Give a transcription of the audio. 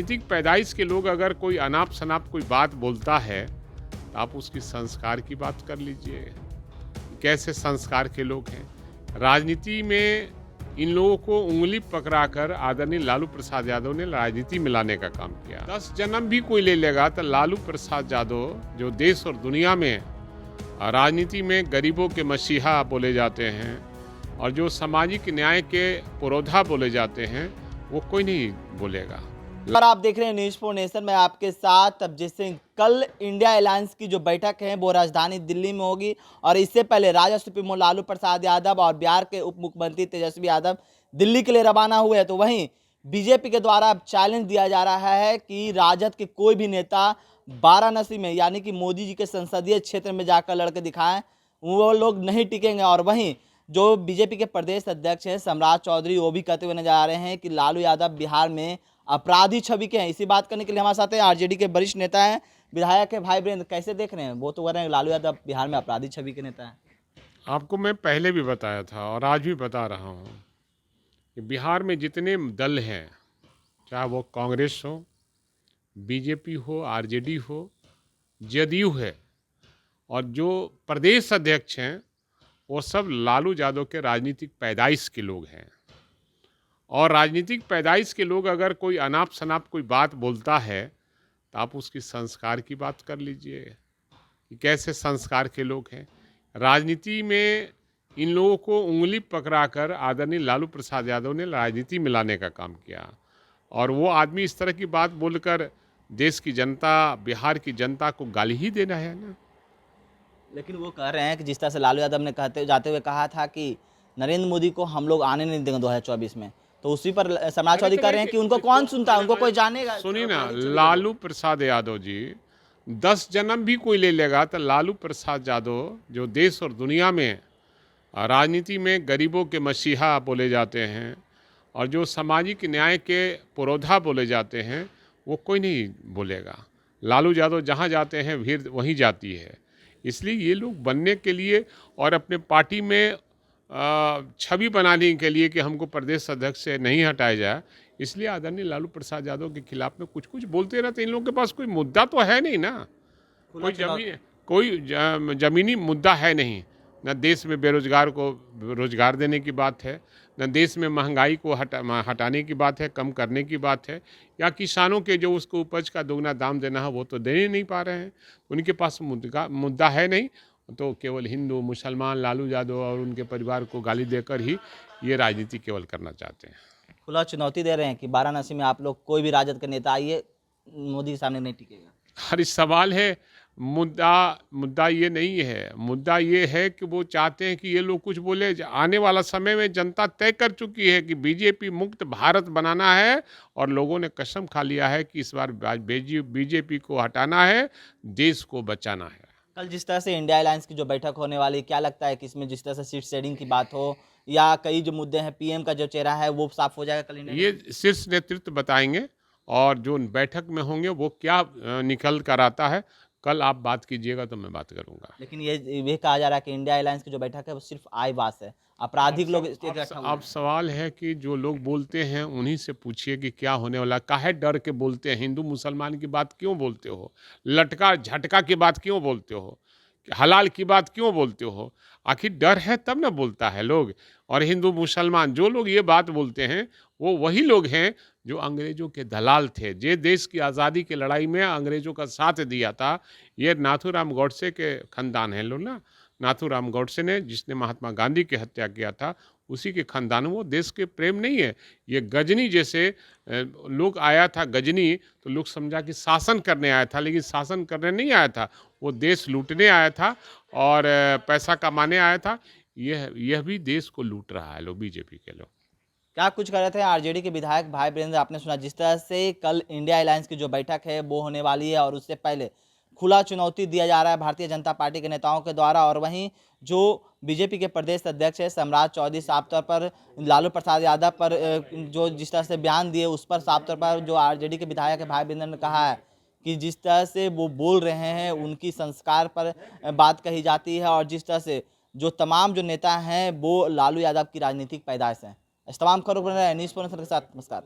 राजनीतिक पैदाइश के लोग अगर कोई अनाप शनाप कोई बात बोलता है तो आप उसकी संस्कार की बात कर लीजिए। कैसे संस्कार के लोग हैं। राजनीति में इन लोगों को उंगली पकड़ाकर आदरणीय लालू प्रसाद यादव ने राजनीति में लाने का काम किया। 10 जन्म भी कोई ले लेगा तो लालू प्रसाद यादव जो देश और दुनिया में राजनीति में गरीबों के मसीहा बोले जाते हैं और जो सामाजिक न्याय के पुरोधा बोले जाते हैं, वो कोई नहीं बोलेगा। और आप देख रहे हैं न्यूज़ फॉर नेशन में आपके साथ अभिजीत सिंह। कल इंडिया अलायंस की जो बैठक है वो राजधानी दिल्ली में होगी और इससे पहले राजद सुप्रीमो लालू प्रसाद यादव और बिहार के उप मुख्यमंत्री तेजस्वी यादव दिल्ली के लिए रवाना हुए। तो वहीं बीजेपी के द्वारा अब चैलेंज दिया जा रहा है कि राजद के कोई भी नेता वाराणसी में यानी कि मोदी जी के संसदीय क्षेत्र में जाकर लड़के दिखाएं, वो लोग नहीं टिकेंगे। और वहीं जो बीजेपी के प्रदेश अध्यक्ष हैं सम्राट चौधरी, वो भी कहते हुए नजर आ रहे हैं कि लालू यादव बिहार में अपराधी छवि के हैं। इसी बात करने के लिए हमारे साथ है आरजेडी के वरिष्ठ नेता हैं, विधायक है भाई वीरेंद्र। कैसे देख रहे हैं? वो तो कह रहे हैं लालू यादव बिहार में अपराधी छवि के नेता हैं। आपको मैं पहले भी बताया था और आज भी बता रहा हूँ कि बिहार में जितने दल हैं, चाहे वो कांग्रेस हो, बीजेपी हो, आरजेडी हो, जदयू है, और जो प्रदेश अध्यक्ष हैं वो सब लालू यादव के राजनीतिक पैदाइश के लोग हैं। और राजनीतिक पैदाइश के लोग अगर कोई अनाप शनाप कोई बात बोलता है तो आप उसकी संस्कार की बात कर लीजिए कि कैसे संस्कार के लोग हैं। राजनीति में इन लोगों को उंगली पकड़ाकर आदरणीय लालू प्रसाद यादव ने राजनीति में लाने का काम किया। और वो आदमी इस तरह की बात बोलकर देश की जनता, बिहार की जनता को गाली ही देना है ना। लेकिन वो कह रहे हैं कि जिस तरह से लालू यादव ने जाते हुए कहा था कि नरेंद्र मोदी को हम लोग आने नहीं देंगे 2024 में, तो उसी पर सम्राट चौधरी कह रहे हैं कि उनको कौन सुनता है, उनको कोई जानेगा। सुनिए ना, लालू प्रसाद यादव जी 10 जन्म भी कोई ले लेगा तो लालू प्रसाद यादव जो देश और दुनिया में राजनीति में गरीबों के मसीहा बोले जाते हैं और जो सामाजिक न्याय के पुरोधा बोले जाते हैं, वो कोई नहीं बोलेगा। लालू यादव जहाँ जाते हैं भीड़ वहीं जाती है। इसलिए ये लोग बनने के लिए और अपने पार्टी में छवि बनाने के लिए कि हमको प्रदेश अध्यक्ष से नहीं हटाया जाए, इसलिए आदरणीय लालू प्रसाद यादव के खिलाफ में कुछ कुछ बोलते रहते। इन लोगों के पास कोई मुद्दा तो है नहीं ना, कोई जमीनी मुद्दा है नहीं। न देश में बेरोजगार को रोजगार देने की बात है, न देश में महंगाई को हटाने की बात है, कम करने की बात है, या किसानों के जो उसको उपज का दोगुना दाम देना है वो तो दे ही नहीं पा रहे हैं। उनके पास मुद्दा है नहीं, तो केवल हिंदू मुसलमान लालू यादव और उनके परिवार को गाली देकर ही ये राजनीति केवल करना चाहते हैं। खुला चुनौती दे रहे हैं कि वाराणसी में आप लोग कोई भी राजद का नेता आइए, मोदी के सामने नहीं टिकेगा। हर सवाल है, मुद्दा ये नहीं है। मुद्दा ये है कि वो चाहते हैं कि ये लोग कुछ बोले। आने वाला समय में जनता तय कर चुकी है कि बीजेपी मुक्त भारत बनाना है और लोगों ने कसम खा लिया है कि इस बार बीजेपी को हटाना है, देश को बचाना है। कल जिस तरह से इंडिया अलायंस की जो बैठक होने वाली, क्या लगता है कि इसमें जिस तरह से सीट शेयरिंग की बात हो या कई जो मुद्दे हैं, पीएम का जो चेहरा है वो साफ हो जाएगा कल? ये शीर्ष नेतृत्व बताएंगे और जो बैठक में होंगे वो क्या निकल कर आता है, कल आप बात कीजिएगा तो मैं बात करूंगा। लेकिन ये कहा जा रहा है कि इंडिया अलायंस की जो बैठक है वो सिर्फ आईवास है, आपराधिक लोग। अब सवाल है कि जो लोग बोलते हैं उन्हीं से पूछिए कि क्या होने वाला, काहे डर के बोलते हैं? हिंदू मुसलमान की बात क्यों बोलते हो? लटका झटका की बात क्यों बोलते हो? हलाल की बात क्यों बोलते हो? आखिर डर है तब ना बोलता है लोग। और हिंदू मुसलमान जो लोग ये बात बोलते हैं वो वही लोग हैं जो अंग्रेजों के दलाल थे, जे देश की आज़ादी की लड़ाई में अंग्रेजों का साथ दिया था। ये नाथूराम गोडसे के खानदान हैं लोग ना। नाथूराम गोडसे ने, जिसने महात्मा गांधी की हत्या किया था, उसी के खानदान। वो देश के प्रेम नहीं है। ये गजनी जैसे लोग आया था, गजनी तो लोग समझा कि शासन करने आया था, लेकिन शासन करने नहीं आया था, वो देश लूटने आया था और पैसा कमाने आया था। यह भी देश को लूट रहा है लोग, बीजेपी के लोग। क्या कुछ कर रहे थे आरजेडी के विधायक भाई वीरेंद्र? आपने सुना जिस तरह से कल इंडिया अलायंस की जो बैठक है वो होने वाली है और उससे पहले खुला चुनौती दिया जा रहा है भारतीय जनता पार्टी के नेताओं के द्वारा। और वहीं जो बीजेपी के प्रदेश अध्यक्ष है सम्राट चौधरी साफ तौर पर लालू प्रसाद यादव पर जो जिस तरह से बयान दिए उस पर साफ तौर पर जो आरजेडी के विधायक है भाई वीरेंद्र ने कहा है कि जिस तरह से वो बोल रहे हैं उनकी संस्कार पर बात कही जाती है और जिस तरह से जो तमाम जो नेता हैं वो लालू यादव की राजनीतिक पैदाइश हैं। इस तमाम खबरों पर न्यूज़ फॉर नेशन के साथ नमस्कार।